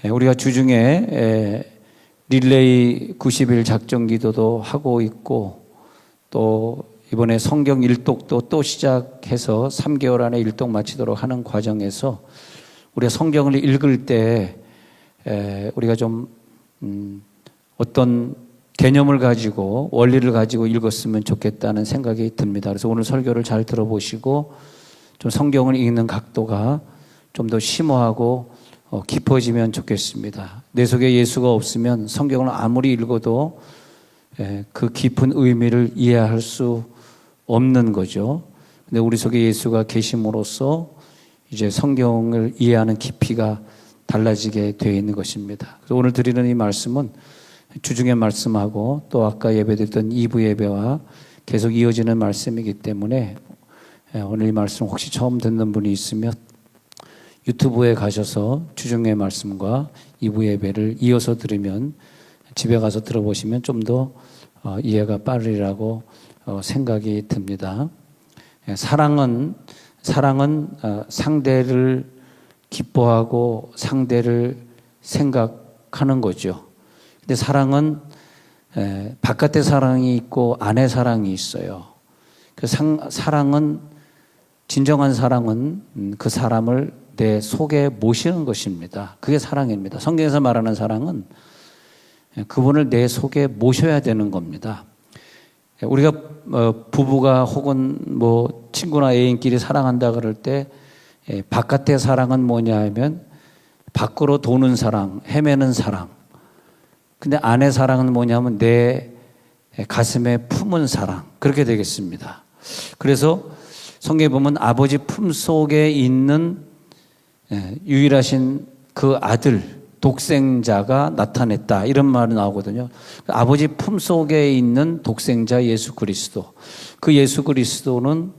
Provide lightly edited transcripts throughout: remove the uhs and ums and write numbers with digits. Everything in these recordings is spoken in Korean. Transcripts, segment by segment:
우리가 주중에 릴레이 90일 작정 기도도 하고 있고, 또 이번에 성경 일독도 또 시작해서 3개월 안에 일독 마치도록 하는 과정에서 우리가 성경을 읽을 때 우리가 좀 어떤 개념을 가지고 원리를 가지고 읽었으면 좋겠다는 생각이 듭니다. 그래서 오늘 설교를 잘 들어보시고 좀 성경을 읽는 각도가 좀 더 심오하고 깊어지면 좋겠습니다. 내 속에 예수가 없으면 성경을 아무리 읽어도 그 깊은 의미를 이해할 수 없는 거죠. 근데 우리 속에 예수가 계심으로써 이제 성경을 이해하는 깊이가 달라지게 되어 있는 것입니다. 그래서 오늘 드리는 이 말씀은 주중의 말씀하고 또 아까 예배드렸던 2부 예배와 계속 이어지는 말씀이기 때문에 오늘 이 말씀 혹시 처음 듣는 분이 있으면 유튜브에 가셔서 주중의 말씀과 2부 예배를 이어서 들으면 집에 가서 들어보시면 좀 더 이해가 빠르리라고 생각이 듭니다. 사랑은 상대를 기뻐하고 상대를 생각하는 거죠. 근데 사랑은 바깥의 사랑이 있고 안의 사랑이 있어요. 그 사랑은 진정한 사랑은 그 사람을 내 속에 모시는 것입니다. 그게 사랑입니다. 성경에서 말하는 사랑은 그분을 내 속에 모셔야 되는 겁니다. 우리가 부부가 혹은 뭐 친구나 애인끼리 사랑한다 그럴 때 바깥의 사랑은 뭐냐 하면 밖으로 도는 사랑, 헤매는 사랑. 근데 안의 사랑은 뭐냐면 내 가슴에 품은 사랑. 그렇게 되겠습니다. 그래서 성경에 보면 아버지 품 속에 있는 유일하신 그 아들, 독생자가 나타냈다. 이런 말이 나오거든요. 아버지 품 속에 있는 독생자 예수 그리스도. 그 예수 그리스도는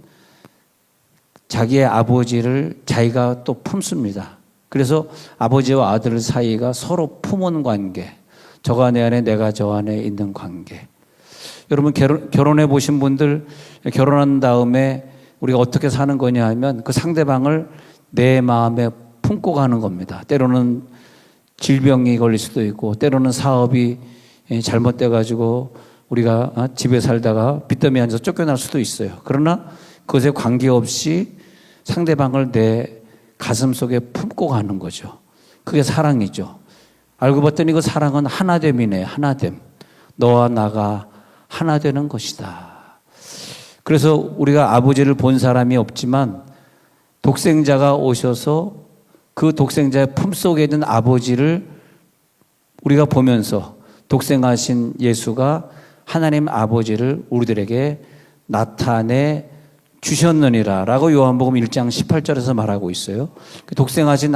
자기의 아버지를 자기가 또 품습니다. 그래서 아버지와 아들 사이가 서로 품은 관계. 저가 내 안에 내가 저 안에 있는 관계. 여러분 결혼해 보신 분들 결혼한 다음에 우리가 어떻게 사는 거냐 하면 그 상대방을 내 마음에 품고 가는 겁니다. 때로는 질병이 걸릴 수도 있고 때로는 사업이 잘못돼 가지고 우리가 집에 살다가 빚더미 앉아서 쫓겨날 수도 있어요. 그러나 그것에 관계없이 상대방을 내 가슴 속에 품고 가는 거죠. 그게 사랑이죠. 알고 봤더니 그 사랑은 하나됨이네. 하나됨. 너와 나가 하나 되는 것이다. 그래서 우리가 아버지를 본 사람이 없지만 독생자가 오셔서 그 독생자의 품속에 있는 아버지를 우리가 보면서 독생하신 예수가 하나님 아버지를 우리들에게 나타내 주셨느니라 라고 요한복음 1장 18절에서 말하고 있어요. 독생하신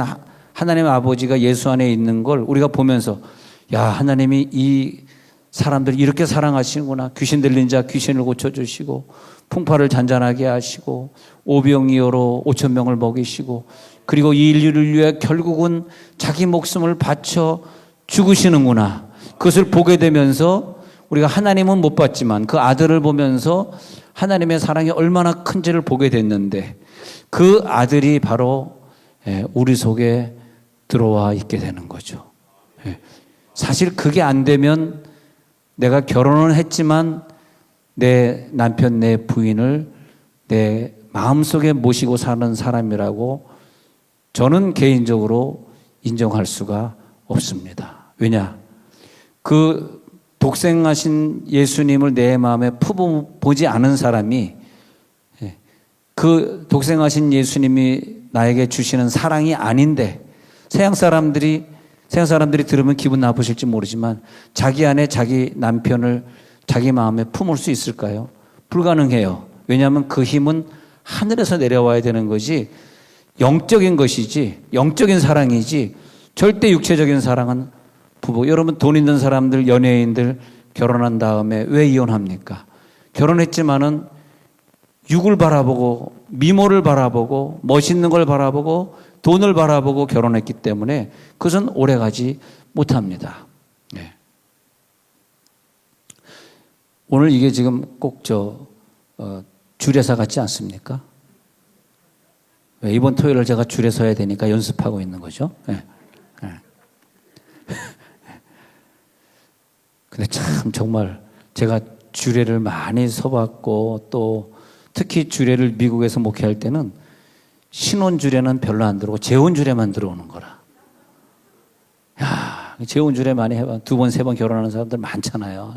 하나님 아버지가 예수 안에 있는 걸 우리가 보면서 야, 하나님이 이 사람들 이렇게 사랑하시는구나. 귀신 들린 자 귀신을 고쳐주시고 풍파를 잔잔하게 하시고 오병이어로 5천 명을 먹이시고 그리고 이 인류를 위해 결국은 자기 목숨을 바쳐 죽으시는구나. 그것을 보게 되면서 우리가 하나님은 못 봤지만 그 아들을 보면서 하나님의 사랑이 얼마나 큰지를 보게 됐는데 그 아들이 바로 우리 속에 들어와 있게 되는 거죠. 사실 그게 안 되면 내가 결혼은 했지만 내 남편, 내 부인을 내 마음속에 모시고 사는 사람이라고 저는 개인적으로 인정할 수가 없습니다. 왜냐? 그 독생하신 예수님을 내 마음에 품어보지 않은 사람이 그 독생하신 예수님이 나에게 주시는 사랑이 아닌데 서양 사람들이 들으면 기분 나쁘실지 모르지만 자기 안에 자기 남편을 자기 마음에 품을 수 있을까요? 불가능해요. 왜냐하면 그 힘은 하늘에서 내려와야 되는 것이 영적인 것이지 영적인 사랑이지 절대 육체적인 사랑은 부부. 여러분 돈 있는 사람들 연예인들 결혼한 다음에 왜 이혼합니까? 결혼했지만은 육을 바라보고 미모를 바라보고 멋있는 걸 바라보고 돈을 바라보고 결혼했기 때문에 그것은 오래가지 못합니다. 네. 오늘 이게 지금 꼭 주례사 같지 않습니까? 이번 토요일을 제가 줄에 서야 되니까 연습하고 있는 거죠. 네. 네. 근데 참 정말 제가 주례를 많이 서봤고 또 특히 주례를 미국에서 목회할 때는 신혼 주례는 별로 안 들어오고 재혼 주례만 들어오는 거라. 야, 재혼 주례 많이 해봐. 2번, 3번 결혼하는 사람들 많잖아요.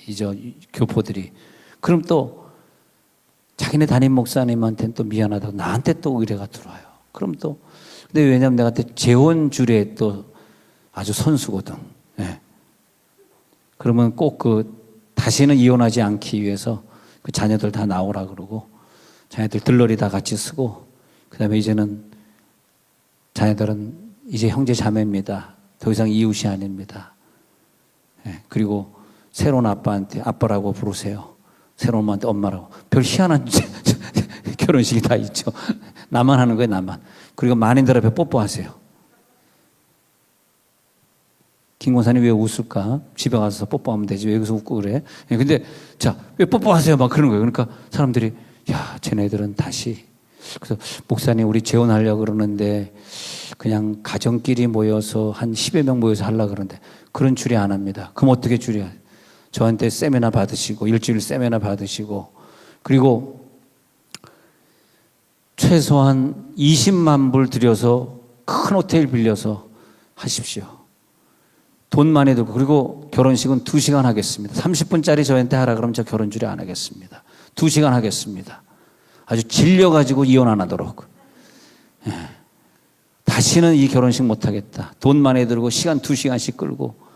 이저 교포들이. 그럼 또 자기네 담임 목사님한테는 또 미안하다고 나한테 또 의뢰가 들어와요. 그럼 또 근데 왜냐면 내가 그때 재혼 주례 또 아주 선수거든. 예. 그러면 꼭 다시는 이혼하지 않기 위해서 그 자녀들 다 나오라 그러고 자녀들 들러리 다 같이 쓰고 그다음에 이제는 자녀들은 이제 형제 자매입니다. 더 이상 이웃이 아닙니다. 예. 그리고 새로운 아빠한테 아빠라고 부르세요. 새로운 엄마한테 엄마라고. 별 희한한 결혼식이 다 있죠. 나만 하는 거예요, 나만. 그리고 만인들 앞에 뽀뽀하세요. 김 권사님 왜 웃을까? 집에 가서 뽀뽀하면 되지. 왜 여기서 웃고 그래? 근데, 자, 왜 뽀뽀하세요? 막 그러는 거예요. 그러니까 사람들이, 야, 쟤네들은 다시. 그래서 목사님, 우리 재혼하려고 그러는데 그냥 가정끼리 모여서 한 10여 명 모여서 하려고 그러는데 그런 주례 안 합니다. 그럼 어떻게 주례해요? 저한테 세미나 받으시고, 일주일 세미나 받으시고, 그리고 최소한 20만 불 들여서 큰 호텔 빌려서 하십시오. 돈 많이 들고, 그리고 결혼식은 2시간 하겠습니다. 30분짜리 저한테 하라 그러면 저 결혼 주례 안 하겠습니다. 2시간 하겠습니다. 아주 질려가지고 이혼 안 하도록. 예. 다시는 이 결혼식 못 하겠다. 돈 많이 들고 시간 2시간씩 끌고,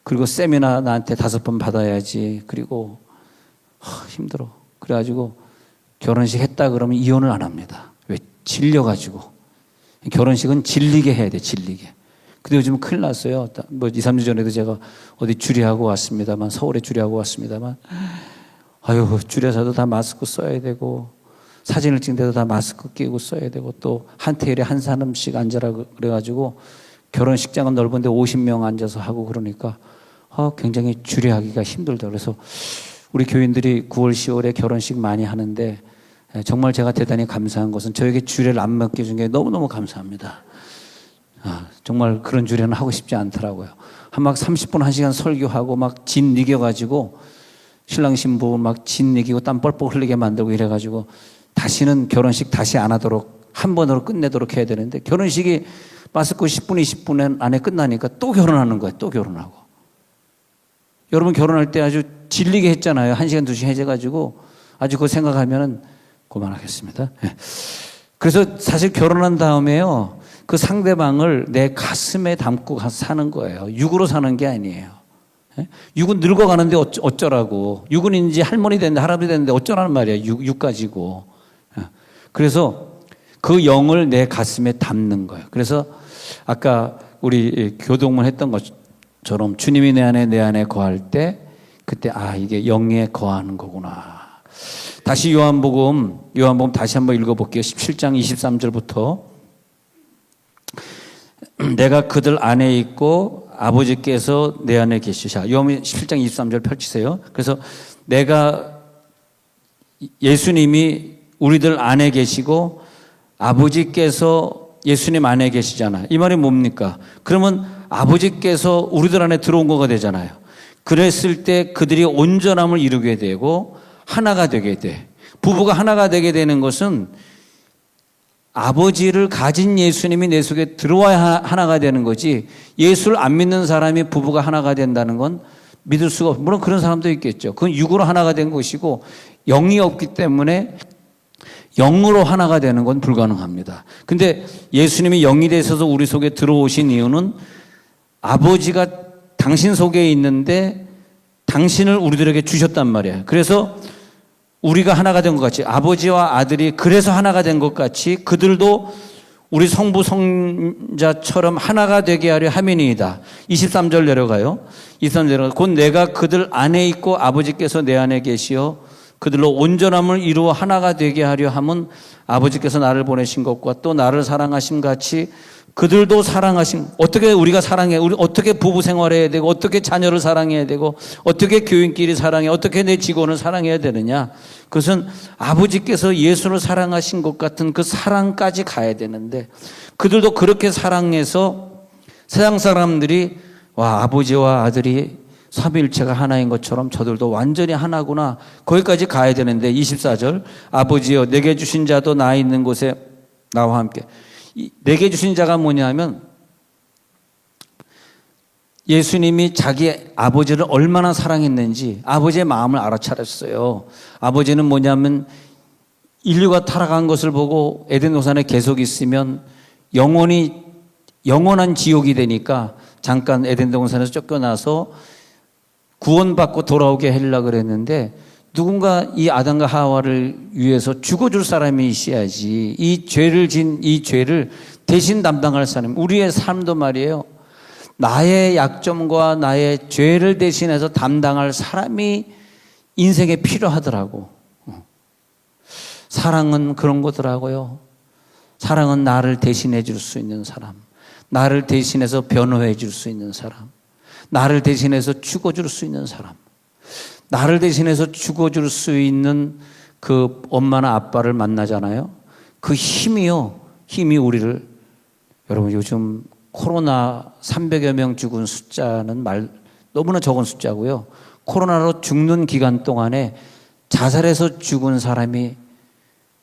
그리고 세미나 나한테 5번 받아야지. 그리고 힘들어. 그래가지고 결혼식 했다 그러면 이혼을 안 합니다. 왜? 질려가지고. 결혼식은 질리게 해야 돼, 질리게. 근데 요즘은 큰일 났어요. 뭐 2, 3년 전에도 제가 어디 주례하고 왔습니다만, 서울에 주례하고 왔습니다만, 아유, 주례사도 다 마스크 써야 되고, 사진을 찍는데도 다 마스크 끼고 써야 되고, 또 한 테일에 한 사람씩 앉아라 그래가지고, 결혼식장은 넓은데 50명 앉아서 하고 그러니까, 굉장히 주례하기가 힘들다. 그래서 우리 교인들이 9월, 10월에 결혼식 많이 하는데, 정말 제가 대단히 감사한 것은 저에게 주례를 안 맡겨준 게 너무너무 감사합니다. 정말 그런 주례는 하고 싶지 않더라고요. 막 30분, 1시간 설교하고 막 진 이겨가지고 신랑 신부 막 진 이기고 땀 뻘뻘 흘리게 만들고 이래가지고 다시는 결혼식 다시 안 하도록 한 번으로 끝내도록 해야 되는데 결혼식이 마스크 10분, 20분 안에 끝나니까 또 결혼하는 거예요. 또 결혼하고. 여러분 결혼할 때 아주 질리게 했잖아요. 1시간, 2시간 해가지고 아주 그거 생각하면은 그만하겠습니다. 그래서 사실 결혼한 다음에요. 그 상대방을 내 가슴에 담고 가서 사는 거예요. 육으로 사는 게 아니에요. 육은 늙어가는데 어쩌라고. 육은 이제 할머니 됐는데 할아버지 됐는데 어쩌라는 말이에요. 육 가지고. 그래서 그 영을 내 가슴에 담는 거예요. 그래서 아까 우리 교동문 했던 것처럼 주님이 내 안에 거할 때 그때 이게 영에 거하는 거구나. 다시 요한복음 다시 한번 읽어볼게요. 17장 23절부터 내가 그들 안에 있고 아버지께서 내 안에 계시자. 요한복음 17장 23절 펼치세요. 그래서 예수님이 우리들 안에 계시고 아버지께서 예수님 안에 계시잖아요. 이 말이 뭡니까? 그러면 아버지께서 우리들 안에 들어온 거가 되잖아요. 그랬을 때 그들이 온전함을 이루게 되고 하나가 되게 돼. 부부가 하나가 되게 되는 것은 아버지를 가진 예수님이 내 속에 들어와야 하나가 되는 거지, 예수를 안 믿는 사람이 부부가 하나가 된다는 건 믿을 수가 없고, 물론 그런 사람도 있겠죠. 그건 육으로 하나가 된 것이고 영이 없기 때문에 영으로 하나가 되는 건 불가능합니다. 근데 예수님이 영이 되셔서 우리 속에 들어오신 이유는 아버지가 당신 속에 있는데 당신을 우리들에게 주셨단 말이에요. 그래서 우리가 하나가 된 것 같이, 아버지와 아들이 그래서 하나가 된 것 같이 그들도 우리 성부 성자처럼 하나가 되게 하려 함이니이다. 23절 내려가요. 23절 내려가. 곧 내가 그들 안에 있고 아버지께서 내 안에 계시어 그들로 온전함을 이루어 하나가 되게 하려 함은 아버지께서 나를 보내신 것과 또 나를 사랑하심 같이 그들도 사랑하신. 어떻게 우리가 사랑해? 우리 어떻게 부부 생활해야 되고, 어떻게 자녀를 사랑해야 되고, 어떻게 교인끼리 사랑해, 어떻게 내 직원을 사랑해야 되느냐? 그것은 아버지께서 예수를 사랑하신 것 같은 그 사랑까지 가야 되는데, 그들도 그렇게 사랑해서 세상 사람들이 아버지와 아들이 삼위일체가 하나인 것처럼 저들도 완전히 하나구나. 거기까지 가야 되는데 24절 아버지여 내게 주신 자도 나 있는 곳에 나와 함께. 내게 주신 자가 뭐냐면 예수님이 자기 아버지를 얼마나 사랑했는지 아버지의 마음을 알아차렸어요. 아버지는 뭐냐면 인류가 타락한 것을 보고 에덴 동산에 계속 있으면 영원한 지옥이 되니까 잠깐 에덴 동산에서 쫓겨나서 구원받고 돌아오게 하려고 그랬는데 누군가 이 아담과 하와를 위해서 죽어줄 사람이 있어야지. 이 죄를 진 이 죄를 대신 담당할 사람. 우리의 삶도 말이에요. 나의 약점과 나의 죄를 대신해서 담당할 사람이 인생에 필요하더라고. 사랑은 그런 거더라고요. 사랑은 나를 대신해 줄 수 있는 사람, 나를 대신해서 변호해 줄 수 있는 사람, 나를 대신해서 죽어줄 수 있는 사람, 나를 대신해서 죽어줄 수 있는 그 엄마나 아빠를 만나잖아요. 그 힘이 우리를, 여러분 요즘 코로나 300여 명 죽은 숫자는 너무나 적은 숫자고요. 코로나로 죽는 기간 동안에 자살해서 죽은 사람이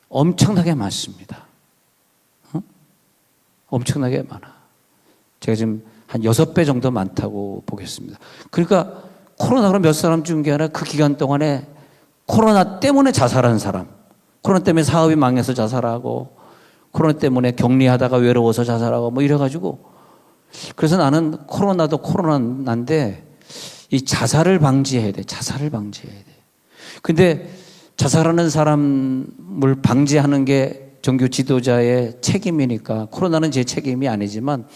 엄청나게 많습니다. 엄청나게 많아. 제가 지금 한 6배 정도 많다고 보겠습니다. 그러니까 코로나로 몇 사람 죽은 게 아니라 그 기간 동안에 코로나 때문에 자살한 사람, 코로나 때문에 사업이 망해서 자살하고, 코로나 때문에 격리하다가 외로워서 자살하고 뭐 이래가지고, 그래서 나는 코로나도 코로나인데 이 자살을 방지해야 돼. 자살을 방지해야 돼. 근데 자살하는 사람을 방지하는 게 종교 지도자의 책임이니까 코로나는 제 책임이 아니지만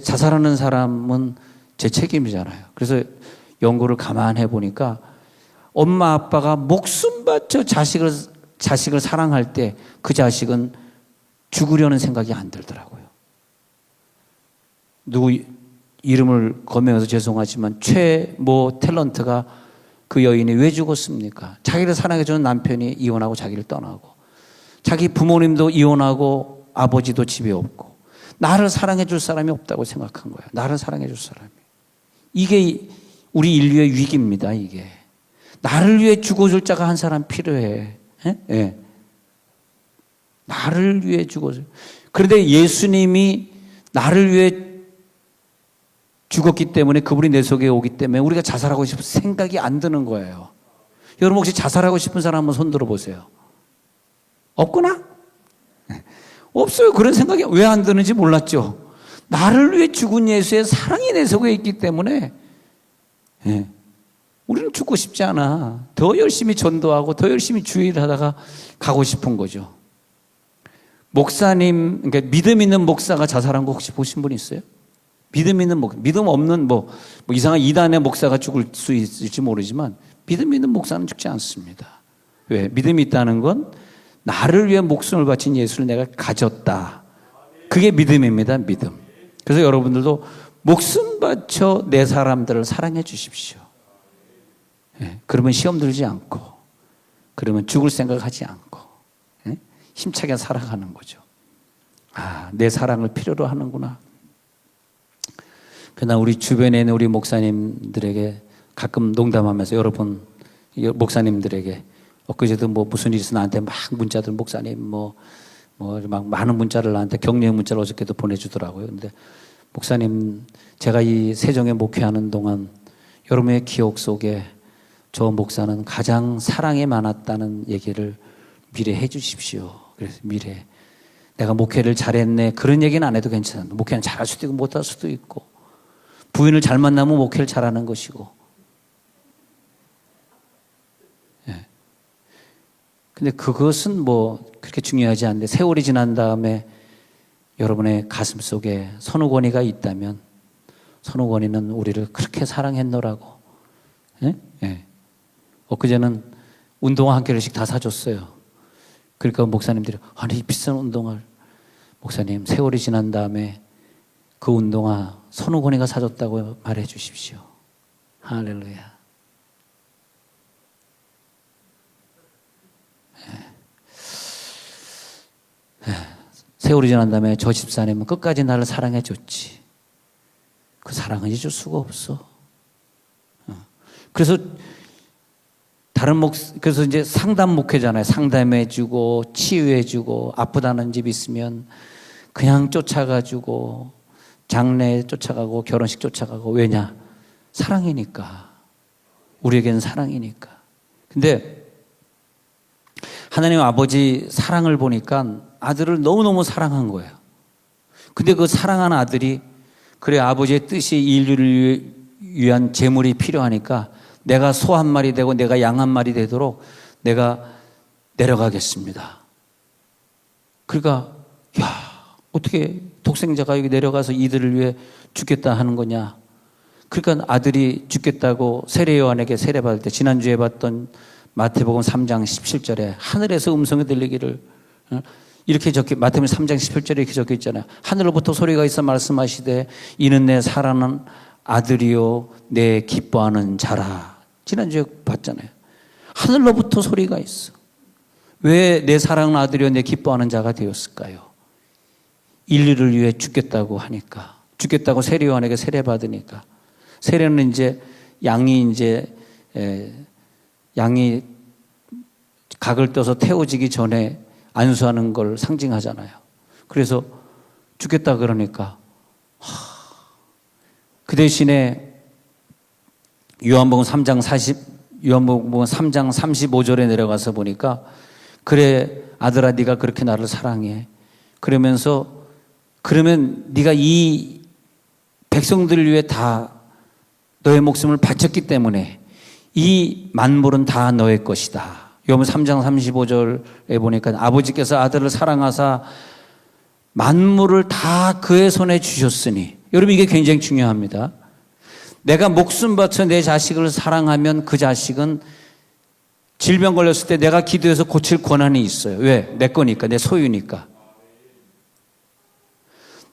자살하는 사람은 제 책임이잖아요. 그래서 연구를 감안해 보니까 엄마 아빠가 목숨 바쳐 자식을 사랑할 때 그 자식은 죽으려는 생각이 안 들더라고요. 누구 이름을 거명해서 죄송하지만 최모 탤런트가 그 여인이 왜 죽었습니까? 자기를 사랑해주는 남편이 이혼하고 자기를 떠나고, 자기 부모님도 이혼하고 아버지도 집에 없고, 나를 사랑해줄 사람이 없다고 생각한 거야. 나를 사랑해줄 사람이. 이게 우리 인류의 위기입니다. 이게 나를 위해 죽어줄 자가 한 사람 필요해. 예. 나를 위해 죽어줄. 그런데 예수님이 나를 위해 죽었기 때문에, 그분이 내 속에 오기 때문에 우리가 자살하고 싶은 생각이 안 드는 거예요. 여러분 혹시 자살하고 싶은 사람 한번 손 들어보세요. 없구나? 없어요. 그런 생각이 왜 안 드는지 몰랐죠. 나를 위해 죽은 예수의 사랑이 내 속에 있기 때문에 우리는 죽고 싶지 않아. 더 열심히 전도하고 더 열심히 주의를 하다가 가고 싶은 거죠. 목사님, 그러니까 믿음 있는 목사가 자살한 거 혹시 보신 분 있어요? 믿음 있는 믿음 없는 뭐 이상한 이단의 목사가 죽을 수 있을지 모르지만 믿음 있는 목사는 죽지 않습니다. 왜? 믿음이 있다는 건 나를 위해 목숨을 바친 예수를 내가 가졌다. 그게 믿음입니다. 믿음. 그래서 여러분들도 목숨 바쳐 내 사람들을 사랑해 주십시오. 그러면 시험 들지 않고, 그러면 죽을 생각하지 않고 힘차게 살아가는 거죠. 내 사랑을 필요로 하는구나. 그러나 우리 주변에 있는 우리 목사님들에게 가끔 농담하면서, 여러분 목사님들에게 엊그제도 무슨 일이 있어 나한테 막 문자들, 목사님 막 많은 문자를 나한테 격려의 문자를 어저께도 보내주더라고요. 근데 목사님, 제가 이 세종에 목회하는 동안 여러분의 기억 속에 저 목사는 가장 사랑이 많았다는 얘기를 미래 해 주십시오. 그래서 미래 내가 목회를 잘했네 그런 얘기는 안 해도 괜찮아요. 목회는 잘할 수도 있고 못할 수도 있고, 부인을 잘 만나면 목회를 잘하는 것이고. 근데 그것은 그렇게 중요하지 않은데, 세월이 지난 다음에 여러분의 가슴 속에 선우권이가 있다면 선우권이는 우리를 그렇게 사랑했노라고. 엊그제는 운동화 한 켤레씩 다 사줬어요. 그러니까 목사님들이 이 비싼 운동화를, 목사님 세월이 지난 다음에 그 운동화 선우권이가 사줬다고 말해 주십시오. 할렐루야. 세월이 지난 다음에 저 집사님은 끝까지 나를 사랑해 줬지. 그 사랑은 잊을 수가 없어. 그래서 그래서 이제 상담 목회잖아요. 상담해주고, 치유해주고, 아프다는 집 있으면 그냥 쫓아가지고, 장례 쫓아가고, 결혼식 쫓아가고, 왜냐? 사랑이니까. 우리에게는 사랑이니까. 근데 하나님 아버지 사랑을 보니까 아들을 너무너무 사랑한 거예요. 근데 그 사랑하는 아들이, 그래, 아버지의 뜻이 인류를 위한 재물이 필요하니까 내가 소 한 마리 되고 내가 양 한 마리 되도록 내가 내려가겠습니다. 그러니까 야, 어떻게 독생자가 여기 내려가서 이들을 위해 죽겠다 하는 거냐. 그러니까 아들이 죽겠다고 세례 요한에게 세례받을 때, 지난주에 봤던 마태복음 3장 17절에 하늘에서 음성이 들리기를, 이렇게 마태복음 3장 17절에 이렇게 적혀 있잖아요. 하늘로부터 소리가 있어 말씀하시되 이는 내 사랑하는 아들이요 내 기뻐하는 자라. 지난주에 봤잖아요. 하늘로부터 소리가 있어. 왜 내 사랑하는 아들이요 내 기뻐하는 자가 되었을까요? 인류를 위해 죽겠다고 하니까, 죽겠다고 세례 요한에게 세례 받으니까. 세례는 이제 양이 각을 떠서 태워지기 전에 안수하는 걸 상징하잖아요. 그래서 죽겠다 그러니까 그 대신에 요한복음 3장 35절에 내려가서 보니까, 그래 아들아 네가 그렇게 나를 사랑해. 그러면서 그러면 네가 이 백성들을 위해 다 너의 목숨을 바쳤기 때문에 이 만물은 다 너의 것이다. 요한복음 3장 35절에 보니까 아버지께서 아들을 사랑하사 만물을 다 그의 손에 주셨으니, 여러분 이게 굉장히 중요합니다. 내가 목숨 바쳐 내 자식을 사랑하면 그 자식은 질병 걸렸을 때 내가 기도해서 고칠 권한이 있어요. 왜? 내 거니까, 내 소유니까.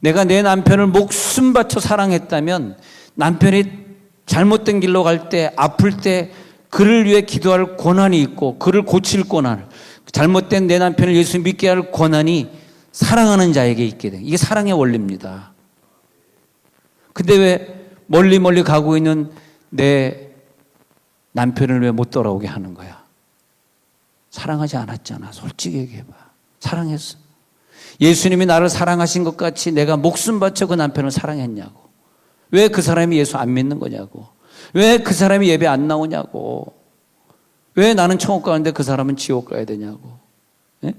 내가 내 남편을 목숨 바쳐 사랑했다면 남편이 잘못된 길로 갈 때, 아플 때 그를 위해 기도할 권한이 있고, 그를 고칠 권한, 잘못된 내 남편을 예수 믿게 할 권한이 사랑하는 자에게 있게 돼. 이게 사랑의 원리입니다. 근데 왜 멀리 가고 있는 내 남편을 왜 못 돌아오게 하는 거야? 사랑하지 않았잖아. 솔직히 얘기해봐. 사랑했어. 예수님이 나를 사랑하신 것 같이 내가 목숨 바쳐 그 남편을 사랑했냐고. 왜 그 사람이 예수 안 믿는 거냐고. 왜 그 사람이 예배 안 나오냐고. 왜 나는 천국 가는데 그 사람은 지옥 가야 되냐고. 네?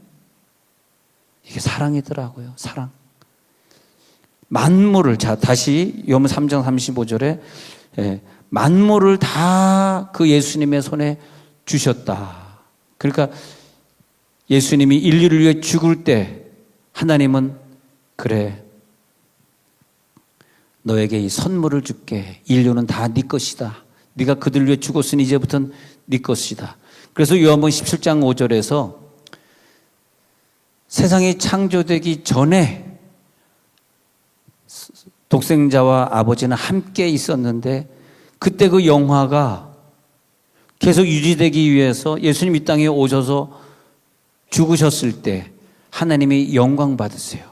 이게 사랑이더라고요. 사랑. 만물을, 자 다시 요한복음 3장 35절에 만물을 다 그 예수님의 손에 주셨다. 그러니까 예수님이 인류를 위해 죽을 때 하나님은, 그래 너에게 이 선물을 줄게. 인류는 다 네 것이다. 네가 그들 위해 죽었으니 이제부터는 네 것이다. 그래서 요한복음 17장 5절에서 세상이 창조되기 전에 독생자와 아버지는 함께 있었는데, 그때 그 영화가 계속 유지되기 위해서 예수님 이 땅에 오셔서 죽으셨을 때 하나님이 영광 받으세요.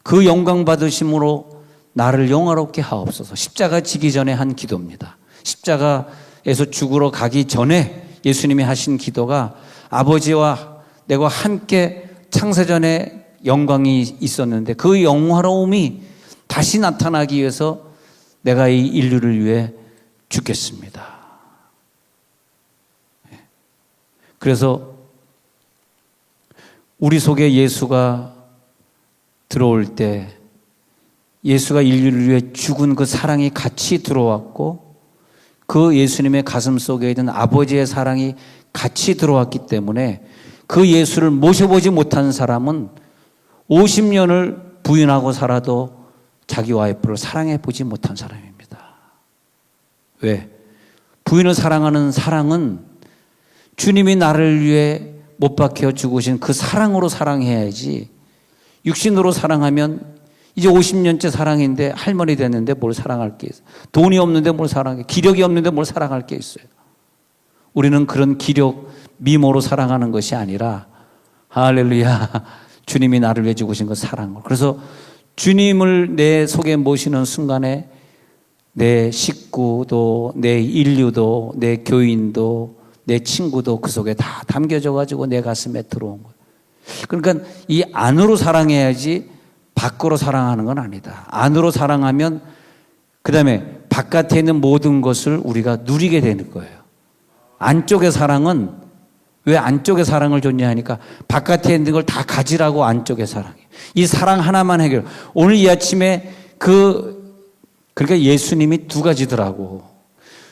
그 영광 받으심으로 나를 영화롭게 하옵소서. 십자가 지기 전에 한 기도입니다. 십자가에서 죽으러 가기 전에 예수님이 하신 기도가, 아버지와 내가 함께 창세전에 영광이 있었는데 그 영화로움이 다시 나타나기 위해서 내가 이 인류를 위해 죽겠습니다. 그래서 우리 속에 예수가 들어올 때, 예수가 인류를 위해 죽은 그 사랑이 같이 들어왔고, 그 예수님의 가슴 속에 있는 아버지의 사랑이 같이 들어왔기 때문에 그 예수를 모셔보지 못한 사람은 50년을 부인하고 살아도 자기 와이프를 사랑해 보지 못한 사람입니다. 왜? 부인을 사랑하는 사랑은 주님이 나를 위해 못 박혀 죽으신 그 사랑으로 사랑해야지, 육신으로 사랑하면 이제 50년째 사랑인데 할머니 됐는데 뭘 사랑할 게 있어요. 돈이 없는데 뭘 사랑해. 기력이 없는데 뭘 사랑할 게 있어요. 우리는 그런 기력, 미모로 사랑하는 것이 아니라, 할렐루야, 주님이 나를 위해 죽으신 그 사랑으로. 그래서 주님을 내 속에 모시는 순간에 내 식구도, 내 인류도, 내 교인도, 내 친구도 그 속에 다 담겨져 가지고 내 가슴에 들어온 거예요. 그러니까 이 안으로 사랑해야지 밖으로 사랑하는 건 아니다. 안으로 사랑하면 그 다음에 바깥에 있는 모든 것을 우리가 누리게 되는 거예요. 안쪽의 사랑은 왜 안쪽의 사랑을 줬냐 하니까 바깥에 있는 걸 다 가지라고 안쪽의 사랑이. 이 사랑 하나만 해결. 오늘 이 아침에 그러니까 예수님이 두 가지더라고.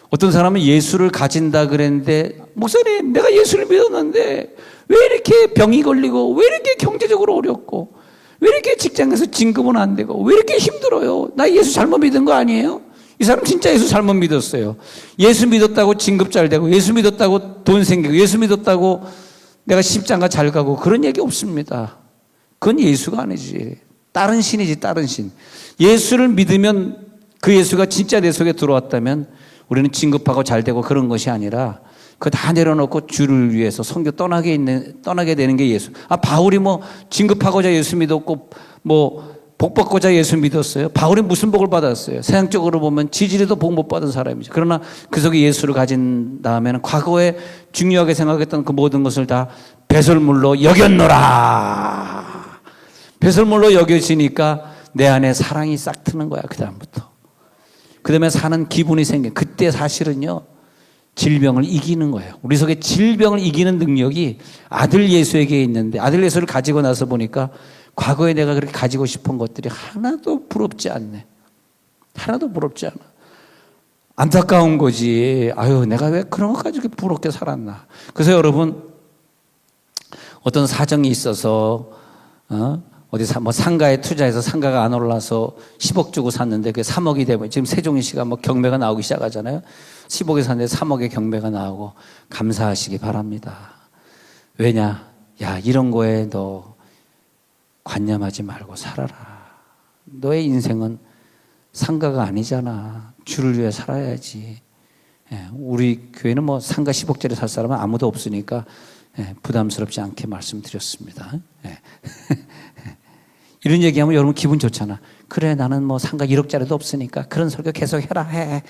어떤 사람은 예수를 가진다 그랬는데 목사님 내가 예수를 믿었는데 왜 이렇게 병이 걸리고 왜 이렇게 경제적으로 어렵고 왜 이렇게 직장에서 진급은 안 되고 왜 이렇게 힘들어요? 나 예수 잘못 믿은 거 아니에요? 이 사람 진짜 예수 잘못 믿었어요. 예수 믿었다고 진급 잘 되고 예수 믿었다고 돈 생기고 예수 믿었다고 내가 십장가 잘 가고 그런 얘기 없습니다. 그건 예수가 아니지. 다른 신이지, 다른 신. 예수를 믿으면 그 예수가 진짜 내 속에 들어왔다면 우리는 진급하고 잘 되고 그런 것이 아니라 그거 다 내려놓고 주를 위해서 선교 떠나게 되는 게 예수. 바울이 뭐 진급하고자 예수 믿었고 뭐 복 받고자 예수 믿었어요. 바울이 무슨 복을 받았어요? 세상적으로 보면 지지리도 복 못 받은 사람이죠. 그러나 그 속에 예수를 가진 다음에는 과거에 중요하게 생각했던 그 모든 것을 다 배설물로 여겼노라. 배설물로 여겨지니까 내 안에 사랑이 싹 트는 거야. 그 다음부터. 그 다음에 사는 기분이 생겨. 그때 사실은요. 질병을 이기는 거예요. 우리 속에 질병을 이기는 능력이 아들 예수에게 있는데 아들 예수를 가지고 나서 보니까 과거에 내가 그렇게 가지고 싶은 것들이 하나도 부럽지 않네. 하나도 부럽지 않아. 안타까운 거지. 아유, 내가 왜 그런 것 가지고 부럽게 살았나. 그래서 여러분, 어떤 사정이 있어서, 어디 뭐 상가에 투자해서 상가가 안 올라서 10억 주고 샀는데 그게 3억이 되면 지금 세종시가 뭐 경매가 나오기 시작하잖아요. 10억에 샀는데 3억의 경매가 나오고 감사하시기 바랍니다. 왜냐? 야, 이런 거에 너 관념하지 말고 살아라. 너의 인생은 상가가 아니잖아. 주를 위해 살아야지. 우리 교회는 뭐 상가 10억짜리 살 사람은 아무도 없으니까 부담스럽지 않게 말씀드렸습니다. 이런 얘기하면 여러분 기분 좋잖아. 그래, 나는 뭐 상가 1억짜리도 없으니까 그런 설교 계속 해라. 해.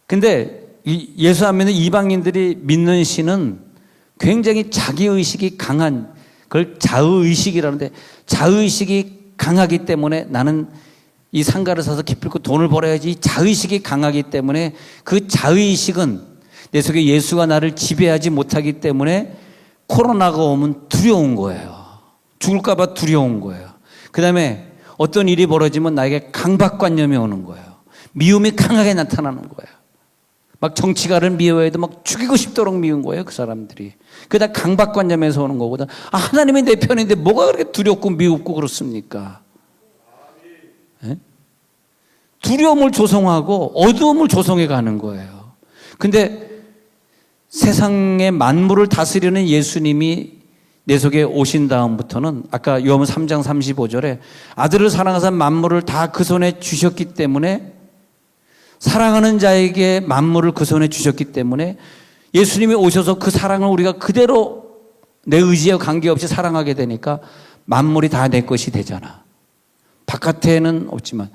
근데 예수 안 믿는 이방인들이 믿는 신은 굉장히 자기의식이 강한, 그걸 자의의식이라는데 자의의식이 강하기 때문에 나는 이 상가를 사서 기필코 돈을 벌어야지. 자의식이 강하기 때문에 그 자의식은 내 속에 예수가 나를 지배하지 못하기 때문에 코로나가 오면 두려운 거예요. 죽을까 봐 두려운 거예요. 그 다음에 어떤 일이 벌어지면 나에게 강박관념이 오는 거예요. 미움이 강하게 나타나는 거예요. 막 정치가를 미워해도 막 죽이고 싶도록 미운 거예요, 그 사람들이. 그게 다 강박관념에서 오는 거거든. 하나님이 내 편인데 뭐가 그렇게 두렵고 미웁고 그렇습니까? 네? 두려움을 조성하고 어두움을 조성해 가는 거예요. 근데 세상의 만물을 다스리는 예수님이 내 속에 오신 다음부터는 아까 요한 3장 35절에 아들을 사랑하사 만물을 다 그 손에 주셨기 때문에 사랑하는 자에게 만물을 그 손에 주셨기 때문에 예수님이 오셔서 그 사랑을 우리가 그대로 내 의지와 관계없이 사랑하게 되니까 만물이 다 내 것이 되잖아. 바깥에는 없지만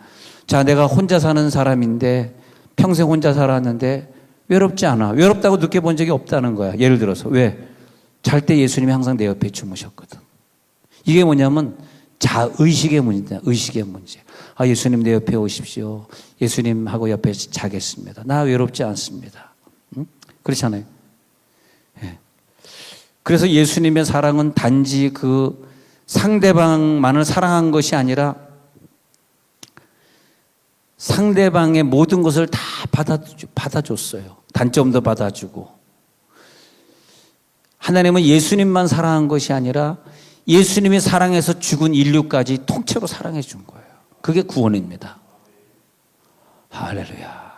자, 내가 혼자 사는 사람인데 평생 혼자 살았는데 외롭지 않아. 외롭다고 느껴본 적이 없다는 거야. 예를 들어서 왜? 잘 때 예수님이 항상 내 옆에 주무셨거든. 이게 뭐냐면 자의식의 문제다. 의식의 문제. 예수님 내 옆에 오십시오. 예수님하고 옆에 자겠습니다. 나 외롭지 않습니다. 응? 그렇잖아요. 예. 그래서 예수님의 사랑은 단지 그 상대방만을 사랑한 것이 아니라 상대방의 모든 것을 다 받아줬어요. 단점도 받아주고. 하나님은 예수님만 사랑한 것이 아니라 예수님이 사랑해서 죽은 인류까지 통째로 사랑해 준 거예요. 그게 구원입니다. 할렐루야.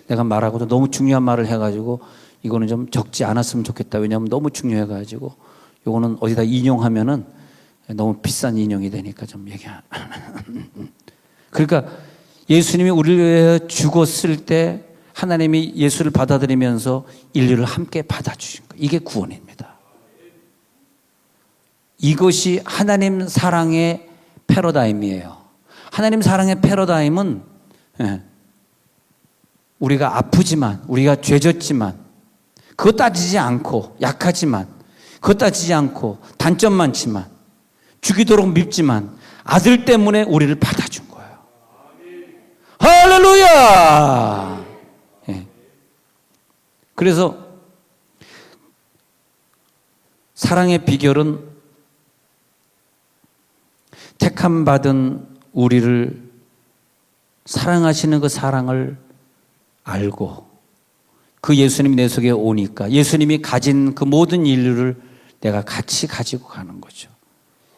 내가 말하고도 너무 중요한 말을 해가지고 이거는 좀 적지 않았으면 좋겠다. 왜냐하면 너무 중요해가지고 이거는 어디다 인용하면은 너무 비싼 인용이 되니까 좀 그러니까 예수님이 우리를 위해 죽었을 때 하나님이 예수를 받아들이면서 인류를 함께 받아주신 거예요. 이게 구원입니다. 이것이 하나님 사랑의 패러다임이에요. 하나님 사랑의 패러다임은 우리가 아프지만, 우리가 죄졌지만, 그것 따지지 않고, 약하지만, 그것 따지지 않고, 단점 많지만, 죽이도록 밉지만, 아들 때문에 우리를 받아준 거예요. 할렐루야! 그래서 사랑의 비결은 택함 받은 우리를 사랑하시는 그 사랑을 알고 그 예수님이 내 속에 오니까 예수님이 가진 그 모든 인류를 내가 같이 가지고 가는 거죠.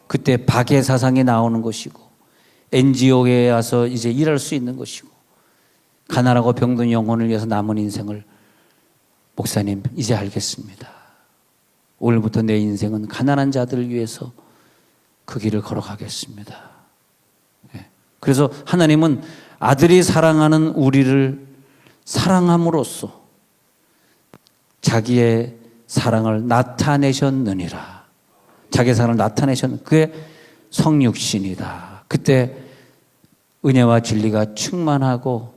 그때 박해 사상이 나오는 것이고 NGO에 와서 이제 일할 수 있는 것이고 가난하고 병든 영혼을 위해서 남은 인생을 목사님 이제 알겠습니다. 오늘부터 내 인생은 가난한 자들을 위해서 그 길을 걸어가겠습니다. 그래서 하나님은 아들이 사랑하는 우리를 사랑함으로써 자기의 사랑을 나타내셨느니라. 자기의 사랑을 그게 성육신이다. 그때 은혜와 진리가 충만하고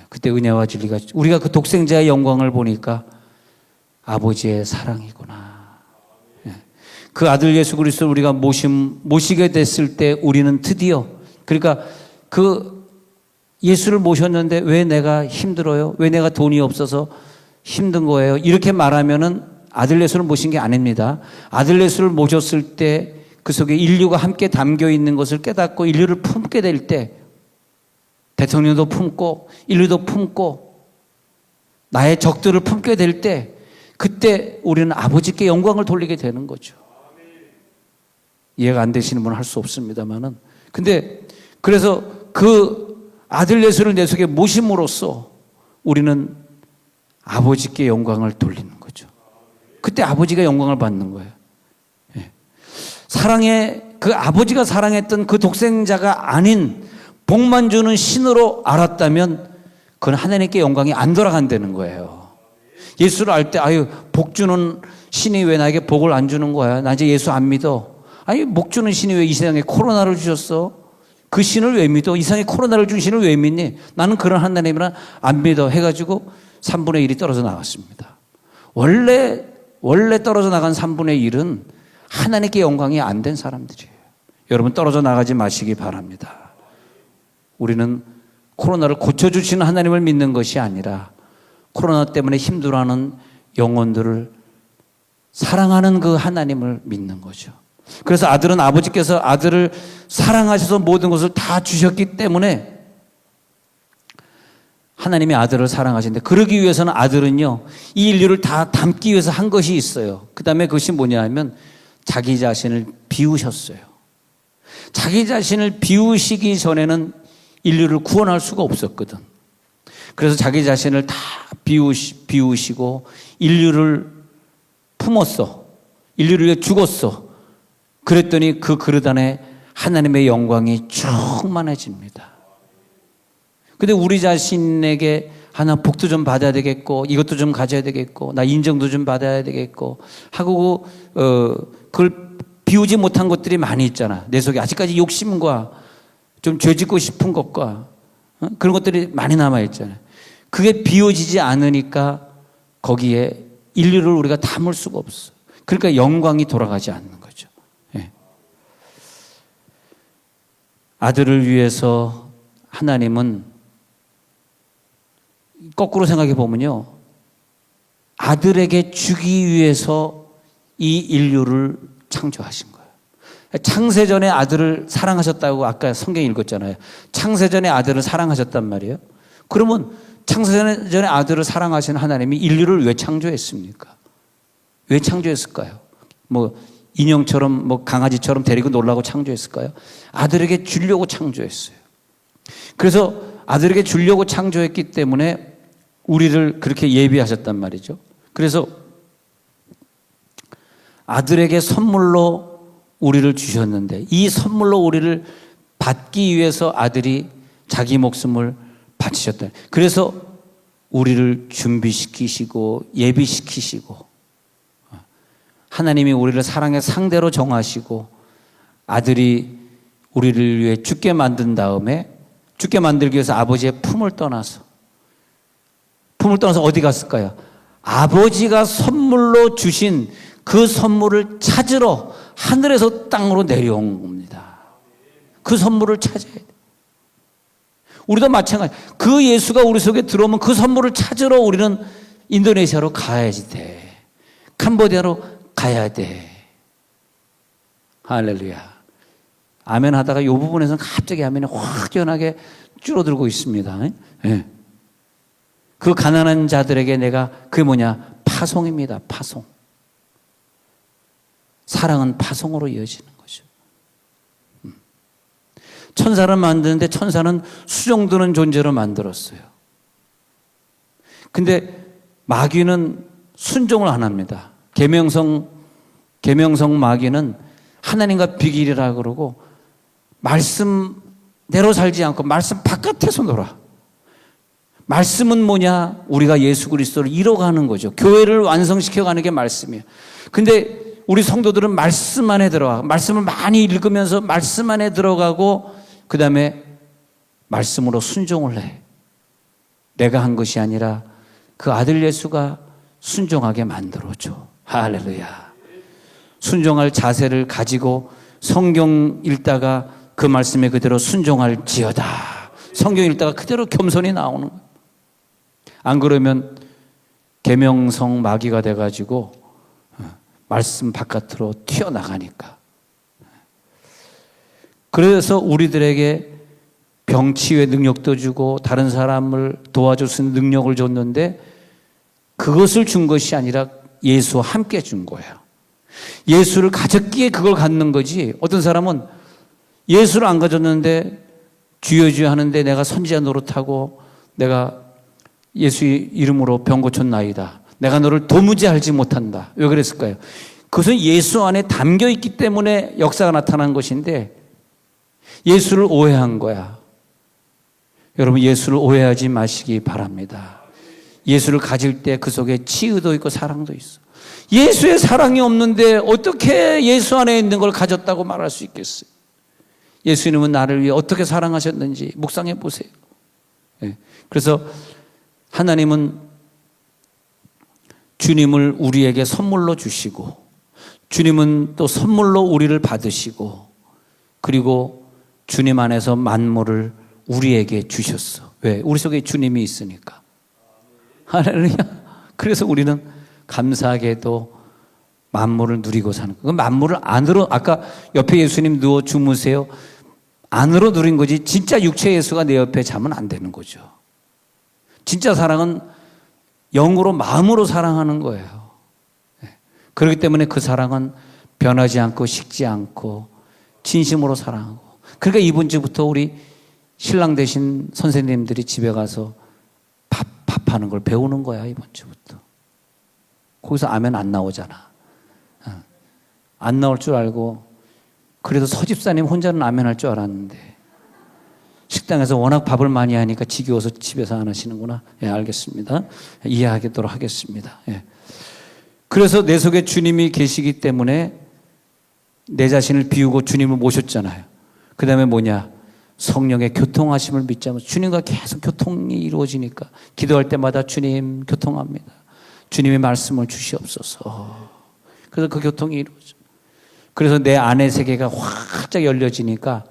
그때 은혜와 진리가 우리가 그 독생자의 영광을 보니까 아버지의 사랑이구나. 그 아들 예수 그리스도를 우리가 모시게 됐을 때 우리는 드디어 그러니까 그 예수를 모셨는데 왜 내가 힘들어요? 왜 내가 돈이 없어서 힘든 거예요? 이렇게 말하면은 아들 예수를 모신 게 아닙니다. 아들 예수를 모셨을 때 그 속에 인류가 함께 담겨 있는 것을 깨닫고 인류를 품게 될 때 대통령도 품고 인류도 품고 나의 적들을 품게 될 때 그때 우리는 아버지께 영광을 돌리게 되는 거죠. 이해가 안 되시는 분은 할 수 없습니다만은 근데 그래서 그 아들 예수를 내 속에 모심으로써 우리는 아버지께 영광을 돌리는 거죠. 그때 아버지가 영광을 받는 거예요. 사랑의 그 아버지가 사랑했던 그 독생자가 아닌 복만 주는 신으로 알았다면 그건 하나님께 영광이 안 돌아간다는 거예요. 예수를 알 때 아유 복 주는 신이 왜 나에게 복을 안 주는 거야? 나 이제 예수 안 믿어. 아니 복 주는 신이 왜 이 세상에 코로나를 주셨어? 그 신을 왜 믿어? 이 세상에 코로나를 준 신을 왜 믿니? 나는 그런 하나님이란 안 믿어 해가지고 3분의 1이 떨어져 나갔습니다. 원래 떨어져 나간 3분의 1은 하나님께 영광이 안 된 사람들이에요. 여러분 떨어져 나가지 마시기 바랍니다. 우리는 코로나를 고쳐주시는 하나님을 믿는 것이 아니라 코로나 때문에 힘들어하는 영혼들을 사랑하는 그 하나님을 믿는 거죠. 그래서 아들은 아버지께서 아들을 사랑하셔서 모든 것을 다 주셨기 때문에 하나님이 아들을 사랑하시는데 그러기 위해서는 아들은요 이 인류를 다 담기 위해서 한 것이 있어요. 그 다음에 그것이 뭐냐 하면 자기 자신을 비우셨어요. 자기 자신을 비우시기 전에는 인류를 구원할 수가 없었거든. 그래서 자기 자신을 다 비우시고 인류를 품었어. 인류를 위해 죽었어. 그랬더니 그 그릇 안에 하나님의 영광이 충만해집니다. 근데 우리 자신에게 하나 복도 좀 받아야 되겠고 이것도 좀 가져야 되겠고 나 인정도 좀 받아야 되겠고 하고 그걸 비우지 못한 것들이 많이 있잖아. 내 속에 아직까지 욕심과 좀 죄짓고 싶은 것과 그런 것들이 많이 남아있잖아요. 그게 비워지지 않으니까 거기에 인류를 우리가 담을 수가 없어. 그러니까 영광이 돌아가지 않는 거죠. 예. 아들을 위해서 하나님은 거꾸로 생각해 보면요. 아들에게 주기 위해서 이 인류를 창조하신 거예요. 창세전에 아들을 사랑하셨다고 아까 성경 읽었잖아요. 창세전에 아들을 사랑하셨단 말이에요. 그러면 창세전에 아들을 사랑하신 하나님이 인류를 왜 창조했습니까? 왜 창조했을까요? 뭐 인형처럼 뭐 강아지처럼 데리고 놀라고 창조했을까요? 아들에게 주려고 창조했어요. 그래서 아들에게 주려고 창조했기 때문에 우리를 그렇게 예비하셨단 말이죠. 그래서 아들에게 선물로 우리를 주셨는데 이 선물로 우리를 받기 위해서 아들이 자기 목숨을 바치셨다. 그래서 우리를 준비시키시고 예비시키시고 하나님이 우리를 사랑의 상대로 정하시고 아들이 우리를 위해 죽게 만든 다음에 죽게 만들기 위해서 아버지의 품을 떠나서 어디 갔을까요? 아버지가 선물로 주신 그 선물을 찾으러 하늘에서 땅으로 내려온 겁니다. 그 선물을 찾아야 돼요. 우리도 마찬가지. 그 예수가 우리 속에 들어오면 그 선물을 찾으러 우리는 인도네시아로 가야지 돼. 캄보디아로 가야 돼. 할렐루야. 아멘 하다가 이 부분에서는 갑자기 아멘이 확연하게 줄어들고 있습니다. 네. 그 가난한 자들에게 내가 그게 뭐냐? 파송입니다. 파송. 사랑은 파송으로 이어지는 거죠. 천사를 만드는데 천사는 수정드는 존재로 만들었어요. 근데 마귀는 순종을 안 합니다. 계명성 마귀는 하나님과 비길이라 그러고 말씀대로 살지 않고 말씀 바깥에서 놀아. 말씀은 뭐냐? 우리가 예수 그리스도를 이뤄가는 거죠. 교회를 완성시켜가는 게 말씀이에요. 근데 우리 성도들은 말씀 안에 들어가, 말씀을 많이 읽으면서 말씀 안에 들어가고 그 다음에 말씀으로 순종을 해. 내가 한 것이 아니라 그 아들 예수가 순종하게 만들어줘. 할렐루야. 순종할 자세를 가지고 성경 읽다가 그 말씀에 그대로 순종할지어다. 성경 읽다가 그대로 겸손히 나오는 거예요. 안 그러면 계명성 마귀가 돼가지고 말씀 바깥으로 튀어나가니까. 그래서 우리들에게 병치유의 능력도 주고 다른 사람을 도와줄 수 있는 능력을 줬는데 그것을 준 것이 아니라 예수와 함께 준 거예요. 예수를 가졌기에 그걸 갖는 거지. 어떤 사람은 예수를 안 가졌는데 주여 주여 하는데 내가 선지자 노릇하고 내가 예수 이름으로 병 고쳤나이다. 내가 너를 도무지 알지 못한다. 왜 그랬을까요? 그것은 예수 안에 담겨 있기 때문에 역사가 나타난 것인데 예수를 오해한 거야. 여러분 예수를 오해하지 마시기 바랍니다. 예수를 가질 때 그 속에 치유도 있고 사랑도 있어. 예수의 사랑이 없는데 어떻게 예수 안에 있는 걸 가졌다고 말할 수 있겠어요? 예수님은 나를 위해 어떻게 사랑하셨는지 묵상해 보세요. 그래서 하나님은 주님을 우리에게 선물로 주시고 주님은 또 선물로 우리를 받으시고 그리고 주님 안에서 만물을 우리에게 주셨어. 왜? 우리 속에 주님이 있으니까. 할렐루야. 그래서 우리는 감사하게도 만물을 누리고 사는 거예요. 만물을 안으로, 아까 옆에 예수님 누워 주무세요. 안으로 누린 거지 진짜 육체 예수가 내 옆에 자면 안 되는 거죠. 진짜 사랑은 영으로 마음으로 사랑하는 거예요. 그렇기 때문에 그 사랑은 변하지 않고 식지 않고 진심으로 사랑하고. 그러니까 이번 주부터 우리 신랑 되신 선생님들이 집에 가서 밥하는 걸 배우는 거야. 이번 주부터. 거기서 아멘 안 나오잖아. 안 나올 줄 알고 그래도 서집사님 혼자는 아멘 할 줄 알았는데 식당에서 워낙 밥을 많이 하니까 지겨워서 집에서 안 하시는구나. 예, 알겠습니다. 이해하도록 하겠습니다. 예. 그래서 내 속에 주님이 계시기 때문에 내 자신을 비우고 주님을 모셨잖아요. 그 다음에 뭐냐? 성령의 교통하심을 믿자면 주님과 계속 교통이 이루어지니까 기도할 때마다 주님 교통합니다. 주님의 말씀을 주시옵소서. 그래서 그 교통이 이루어져. 그래서 내 안의 세계가 활짝 열려지니까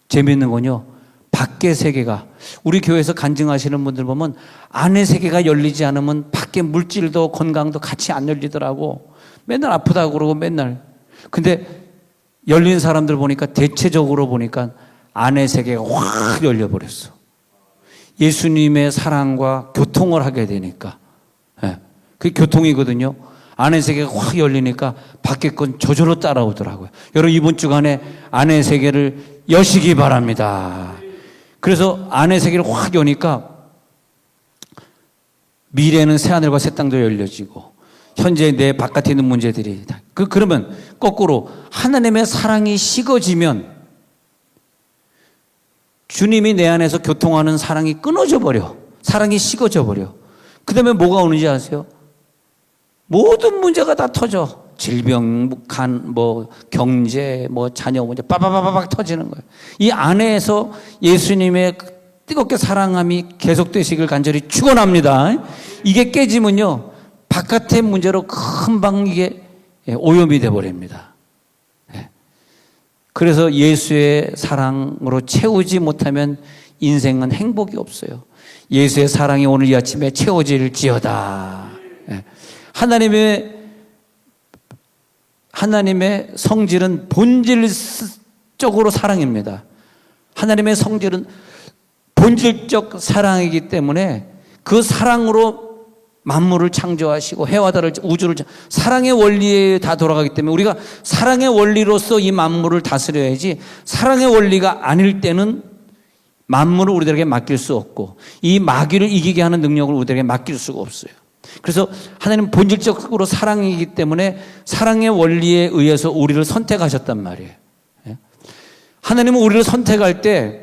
재미있는 건요. 밖의 세계가 우리 교회에서 간증하시는 분들 보면 안의 세계가 열리지 않으면 밖의 물질도 건강도 같이 안 열리더라고. 맨날 아프다고 그러고 맨날. 근데 열린 사람들 보니까 대체적으로 보니까 안의 세계가 확 열려버렸어. 예수님의 사랑과 교통을 하게 되니까. 네. 그게 교통이거든요. 안의 세계가 확 열리니까 밖의 건 저절로 따라오더라고요. 여러분 이번 주간에 안의 세계를 여시기 바랍니다. 그래서 안의 세계를 확 여니까 미래는 새하늘과 새 땅도 열려지고 현재 내 바깥에 있는 문제들이 그러면 거꾸로 하나님의 사랑이 식어지면 주님이 내 안에서 교통하는 사랑이 끊어져 버려. 사랑이 식어져 버려. 그 다음에 뭐가 오는지 아세요? 모든 문제가 다 터져. 질병, 경제, 자녀 문제 빠바바바박 터지는 거예요. 이 안에서 예수님의 뜨겁게 사랑함이 계속되시길 간절히 축원합니다. 이게 깨지면요, 바깥의 문제로 금방 이게 오염이 되어버립니다. 그래서 예수의 사랑으로 채우지 못하면 인생은 행복이 없어요. 예수의 사랑이 오늘 이 아침에 채워질지어다. 하나님의 성질은 본질적으로 사랑입니다. 하나님의 성질은 본질적 사랑이기 때문에 그 사랑으로 만물을 창조하시고 해와 달을, 우주를, 사랑의 원리에 다 돌아가기 때문에 우리가 사랑의 원리로서 이 만물을 다스려야지, 사랑의 원리가 아닐 때는 만물을 우리들에게 맡길 수 없고 이 마귀를 이기게 하는 능력을 우리들에게 맡길 수가 없어요. 그래서 하나님은 본질적으로 사랑이기 때문에 사랑의 원리에 의해서 우리를 선택하셨단 말이에요. 하나님은 우리를 선택할 때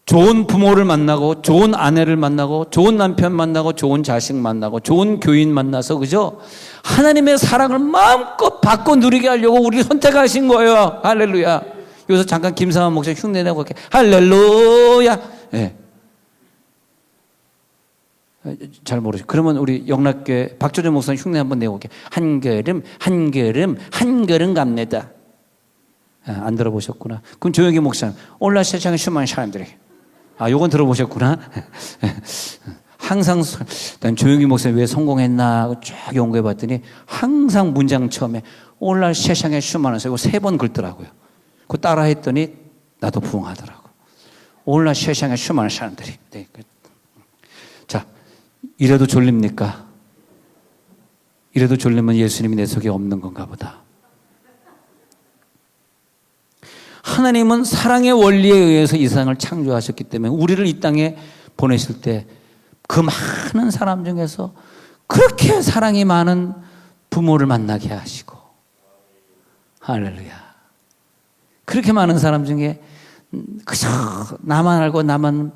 좋은 부모를 만나고 좋은 아내를 만나고 좋은 남편 만나고 좋은 자식 만나고 좋은 교인 만나서, 그죠? 하나님의 사랑을 마음껏 받고 누리게 하려고 우리를 선택하신 거예요. 할렐루야. 여기서 잠깐 김상환 목사 흉내내고 이렇게 할렐루야. 네. 잘 모르죠. 그러면 우리 영락교회 박조준 목사님 흉내 한번 내고 올게. 한 걸음 갑니다. 안 들어보셨구나. 그럼 조영기 목사님, 올라 세상에 수많은 사람들이, 요건 들어보셨구나. 항상, 난 조영기 목사님 왜 성공했나 하고 쫙 연구해 봤더니 항상 문장 처음에 올라 세상에 수많은 사람이 3번 긁더라고요. 그거 따라 했더니 나도 부응하더라고. 올라 세상에 수많은 사람들이. 네. 자, 이래도 졸립니까? 이래도 졸리면 예수님이 내 속에 없는 건가 보다. 하나님은 사랑의 원리에 의해서 이 세상을 창조하셨기 때문에 우리를 이 땅에 보내실 때 그 많은 사람 중에서 그렇게 사랑이 많은 부모를 만나게 하시고, 할렐루야. 그렇게 많은 사람 중에 그저 나만 알고 나만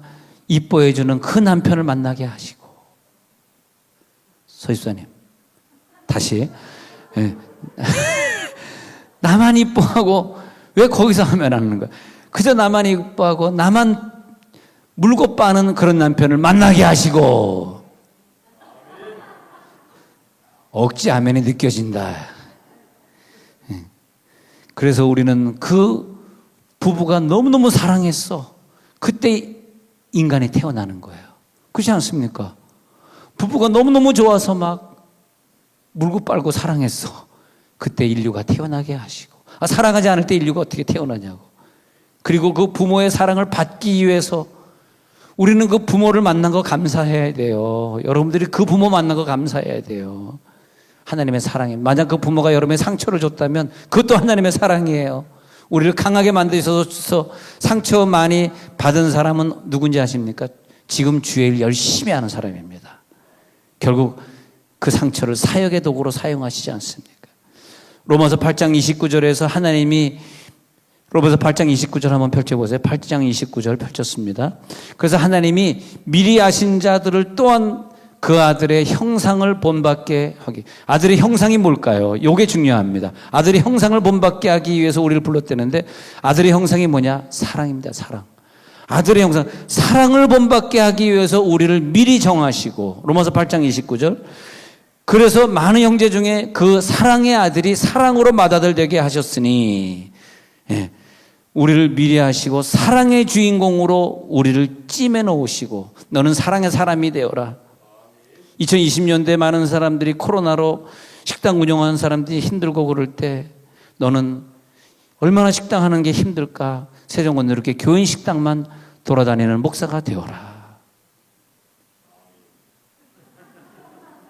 이뻐해주는 그 남편을 만나게 하시고. 서집사님, 다시. 나만 이뻐하고 왜 거기서 하면 안 하는 거야? 그저 나만 이뻐하고 나만 물고 빠는 그런 남편을 만나게 하시고. 억지 아멘이 느껴진다. 그래서 우리는 그 부부가 너무너무 사랑했어. 그때 인간이 태어나는 거예요. 그렇지 않습니까? 부부가 너무너무 좋아서 막 물고 빨고 사랑했어. 그때 인류가 태어나게 하시고. 사랑하지 않을 때 인류가 어떻게 태어나냐고. 그리고 그 부모의 사랑을 받기 위해서 우리는 그 부모를 만난 거 감사해야 돼요. 여러분들이 그 부모 만난 거 감사해야 돼요. 하나님의 사랑이. 만약 그 부모가 여러분의 상처를 줬다면 그것도 하나님의 사랑이에요. 우리를 강하게 만드셔서 상처 많이 받은 사람은 누군지 아십니까? 지금 주의 일 열심히 하는 사람입니다. 결국 그 상처를 사역의 도구로 사용하시지 않습니까? 로마서 8장 29절에서 하나님이, 로마서 8장 29절 한번 펼쳐보세요. 8장 29절 펼쳤습니다. 그래서 하나님이 미리 아신 자들을 또한 그 아들의 형상을 본받게 하기. 아들의 형상이 뭘까요? 이게 중요합니다. 아들의 형상을 본받게 하기 위해서 우리를 불렀다는데, 아들의 형상이 뭐냐? 사랑입니다. 사랑. 아들의 형상, 사랑을 본받게 하기 위해서 우리를 미리 정하시고. 로마서 8장 29절. 그래서 많은 형제 중에 그 사랑의 아들이 사랑으로 맏아들 되게 하셨으니, 우리를 미리 하시고 사랑의 주인공으로 우리를 찜해 놓으시고, 너는 사랑의 사람이 되어라. 2020년대 많은 사람들이 코로나로 식당 운영하는 사람들이 힘들고 그럴 때 너는 얼마나 식당 하는 게 힘들까? 세종은 이렇게 교인 식당만 돌아다니는 목사가 되어라.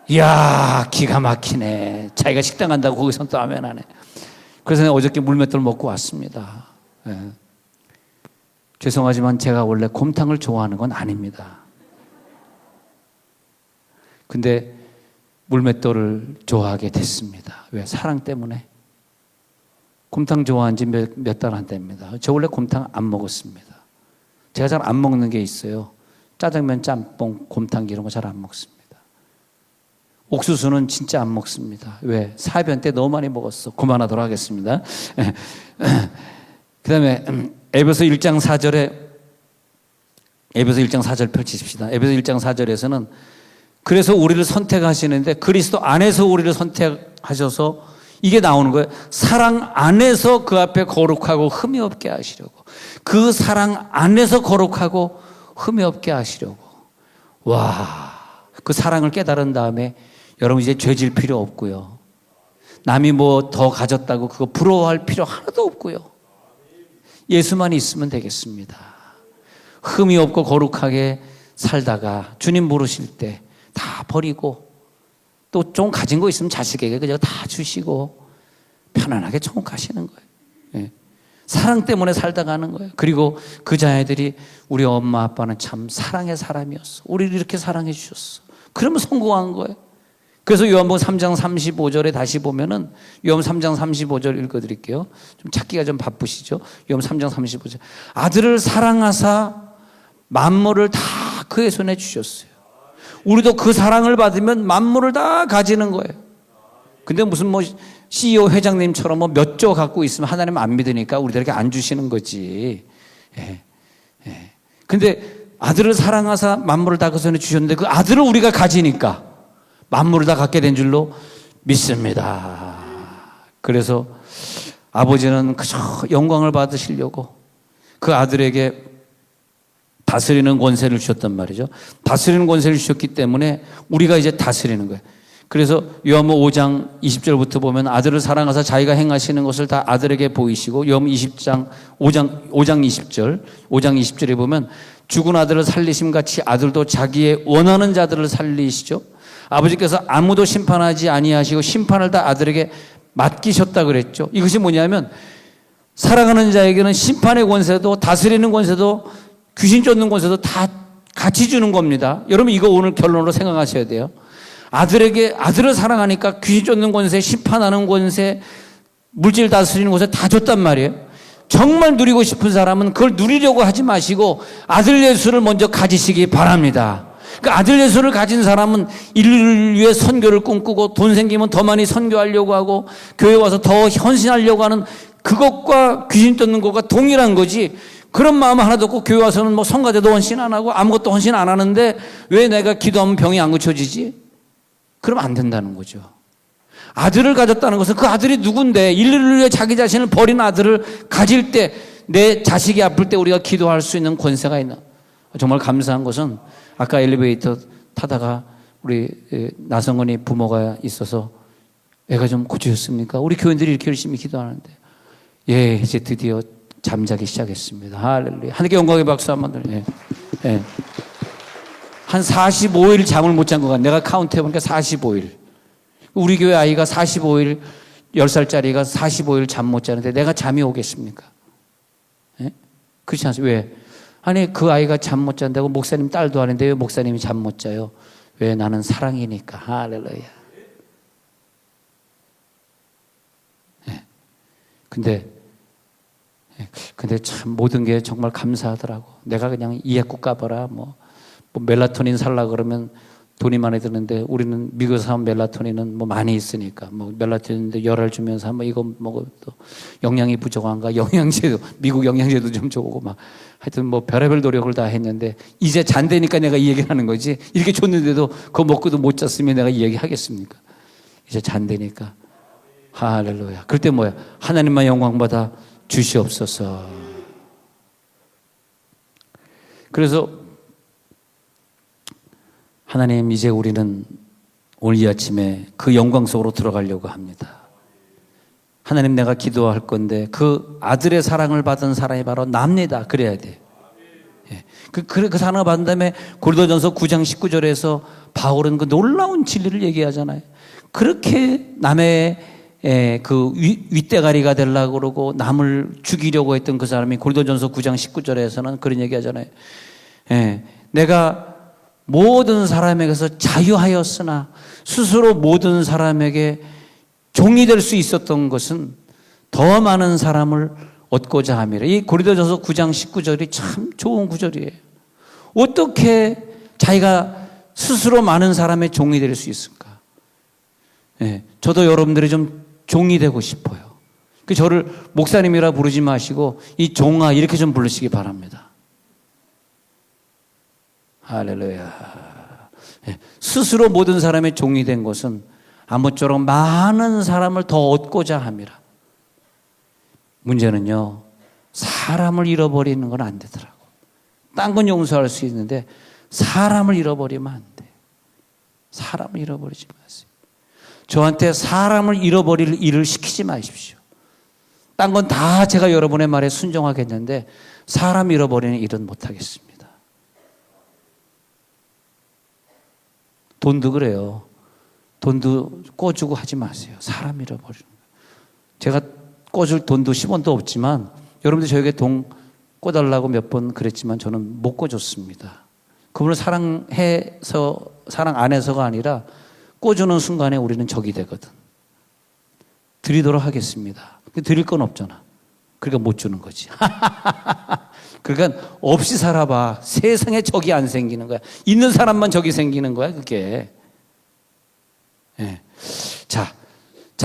이야, 기가 막히네. 자기가 식당 간다고 거기서 또 아멘 하네. 그래서 내가 어저께 물맷돌 먹고 왔습니다. 죄송하지만 제가 원래 곰탕을 좋아하는 건 아닙니다. 근데 물맷돌을 좋아하게 됐습니다. 왜? 사랑 때문에. 곰탕 좋아한 지 몇 달 안 됩니다. 저 원래 곰탕 안 먹었습니다. 제가 잘 안 먹는 게 있어요. 짜장면, 짬뽕, 곰탕 이런 거 잘 안 먹습니다. 옥수수는 진짜 안 먹습니다. 왜? 사변 때 너무 많이 먹었어. 그만하도록 하겠습니다. 그 다음에 에베소 1장 4절 펼치십시다. 에베소 1장 4절에서는 그래서 우리를 선택하시는데 그리스도 안에서 우리를 선택하셔서 이게 나오는 거예요. 사랑 안에서 그 앞에 거룩하고 흠이 없게 하시려고. 그 사랑 안에서 거룩하고 흠이 없게 하시려고. 와, 그 사랑을 깨달은 다음에 여러분 이제 죄질 필요 없고요. 남이 뭐 더 가졌다고 그거 부러워할 필요 하나도 없고요. 예수만 있으면 되겠습니다. 흠이 없고 거룩하게 살다가 주님 부르실 때 다 버리고 또 좀 가진 거 있으면 자식에게 그냥 다 주시고 편안하게 총각하시는 거예요. 예. 사랑 때문에 살다 가는 거예요. 그리고 그 자녀들이 우리 엄마 아빠는 참 사랑의 사람이었어. 우리를 이렇게 사랑해 주셨어. 그러면 성공한 거예요. 그래서 요한복음 3장 35절에 다시 보면은 요한복음 3장 35절 읽어드릴게요. 좀 찾기가 좀 바쁘시죠? 요한복음 3장 35절. 아들을 사랑하사 만물을 다 그의 손에 주셨어요. 우리도 그 사랑을 받으면 만물을 다 가지는 거예요. 근데 무슨 뭐 CEO 회장님처럼 뭐 몇 조 갖고 있으면 하나님 안 믿으니까 우리들에게 안 주시는 거지. 예. 예. 근데 아들을 사랑하사 만물을 다 그 손에 주셨는데 그 아들을 우리가 가지니까 만물을 다 갖게 된 줄로 믿습니다. 그래서 아버지는 그저 영광을 받으시려고 그 아들에게 다스리는 권세를 주셨단 말이죠. 다스리는 권세를 주셨기 때문에 우리가 이제 다스리는 거예요. 그래서 요한복음 5장 20절부터 보면 아들을 사랑하사 자기가 행하시는 것을 다 아들에게 보이시고 요한복음 5장 20절에 보면 죽은 아들을 살리심 같이 아들도 자기의 원하는 자들을 살리시죠. 아버지께서 아무도 심판하지 아니하시고 심판을 다 아들에게 맡기셨다 그랬죠. 이것이 뭐냐면 사랑하는 자에게는 심판의 권세도 다스리는 권세도 귀신 쫓는 권세도 다 같이 주는 겁니다. 여러분 이거 오늘 결론으로 생각하셔야 돼요. 아들을 사랑하니까 귀신 쫓는 권세, 심판하는 권세, 물질 다스리는 권세 다 줬단 말이에요. 정말 누리고 싶은 사람은 그걸 누리려고 하지 마시고 아들 예수를 먼저 가지시기 바랍니다. 그 아들 예수를 가진 사람은 인류를 위해 선교를 꿈꾸고 돈 생기면 더 많이 선교하려고 하고 교회 와서 더 헌신하려고 하는 그것과 귀신 쫓는 것과 동일한 거지. 그런 마음 하나도 없고 교회 와서는 뭐 성가대도 헌신 안 하고 아무것도 헌신 안 하는데 왜 내가 기도하면 병이 안 고쳐지지? 그러면 안 된다는 거죠. 아들을 가졌다는 것은 그 아들이 누군데 인류를 위해 자기 자신을 버린 아들을 가질 때 내 자식이 아플 때 우리가 기도할 수 있는 권세가 있나. 정말 감사한 것은 아까 엘리베이터 타다가 우리 나성원이 부모가 있어서 애가 좀 고쳐졌습니까? 우리 교인들이 이렇게 열심히 기도하는데 예, 이제 드디어 잠자기 시작했습니다. 할렐루야. 하나님께 영광의 박수 한번 드려요. 예. 예. 한 45일 잠을 못 잔 것 같아요. 내가 카운트 해보니까 45일. 우리 교회 아이가 45일, 10살짜리가 45일 잠 못 자는데 내가 잠이 오겠습니까? 예? 그렇지 않습니까? 왜? 아니, 그 아이가 잠 못 잔다고 목사님 딸도 하는데 왜 목사님이 잠 못 자요? 왜? 나는 사랑이니까. 할렐루야. 예. 근데 참 모든 게 정말 감사하더라고. 내가 그냥 이해국 가봐라. 뭐 멜라토닌 살라 그러면 돈이 많이 드는데 우리는 미국에서 사온 멜라토닌은 뭐 많이 있으니까 뭐 멜라토닌인데 열알 주면서 한번 이거 먹어 또 영양이 부족한가 영양제도 미국 영양제도 좀 줘보고 막 하여튼 뭐 별의별 노력을 다 했는데 이제 잔대니까 내가 이 얘기를 하는 거지 이렇게 줬는데도 그거 먹고도 못 잤으면 내가 이 얘기 하겠습니까? 이제 잔대니까 할렐루야. 그럴 때 뭐야? 하나님만 영광 받아 주시옵소서. 그래서 하나님 이제 우리는 오늘 이 아침에 그 영광 속으로 들어가려고 합니다. 하나님 내가 기도할 건데 그 아들의 사랑을 받은 사람이 바로 납니다. 그래야 돼. 예. 그 사랑을 받은 다음에 고린도전서 9장 19절에서 바울은 그 놀라운 진리를 얘기하잖아요. 그렇게 남의 그 윗대가리가 되려고 그러고 남을 죽이려고 했던 그 사람이 고린도전서 9장 19절에서는 그런 얘기하잖아요. 예. 내가 모든 사람에게서 자유하였으나 스스로 모든 사람에게 종이 될 수 있었던 것은 더 많은 사람을 얻고자 함이라. 이 고린도전서 9장 19절이 참 좋은 구절이에요. 어떻게 자기가 스스로 많은 사람의 종이 될 수 있을까? 예, 저도 여러분들이 좀 종이 되고 싶어요. 그 저를 목사님이라 부르지 마시고 이 종아 이렇게 좀 부르시기 바랍니다. 할렐루야. 예, 스스로 모든 사람의 종이 된 것은 아무쪼록 많은 사람을 더 얻고자 함이라. 문제는요, 사람을 잃어버리는 건 안 되더라고. 딴 건 용서할 수 있는데 사람을 잃어버리면 안 돼. 사람을 잃어버리지 마세요. 저한테 사람을 잃어버릴 일을 시키지 마십시오. 딴 건 다 제가 여러분의 말에 순종하겠는데 사람 잃어버리는 일은 못하겠습니다. 돈도 그래요. 돈도 꿔주고 하지 마세요. 사람 잃어버리는 거예요. 제가 꿔줄 돈도 10원도 없지만 여러분들 저에게 돈 꿔달라고 몇 번 그랬지만 저는 못 꿔줬습니다. 그분을 사랑해서 사랑 안 해서가 아니라 꿔주는 순간에 우리는 적이 되거든. 드리도록 하겠습니다. 드릴 건 없잖아. 그러니까 못 주는 거지. 그러니까 없이 살아봐. 세상에 적이 안 생기는 거야. 있는 사람만 적이 생기는 거야, 그게. 예. 자,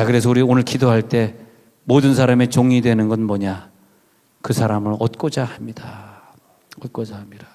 그래서 우리 오늘 기도할 때 모든 사람의 종이 되는 건 뭐냐? 그 사람을 얻고자 합니다. 얻고자 합니다.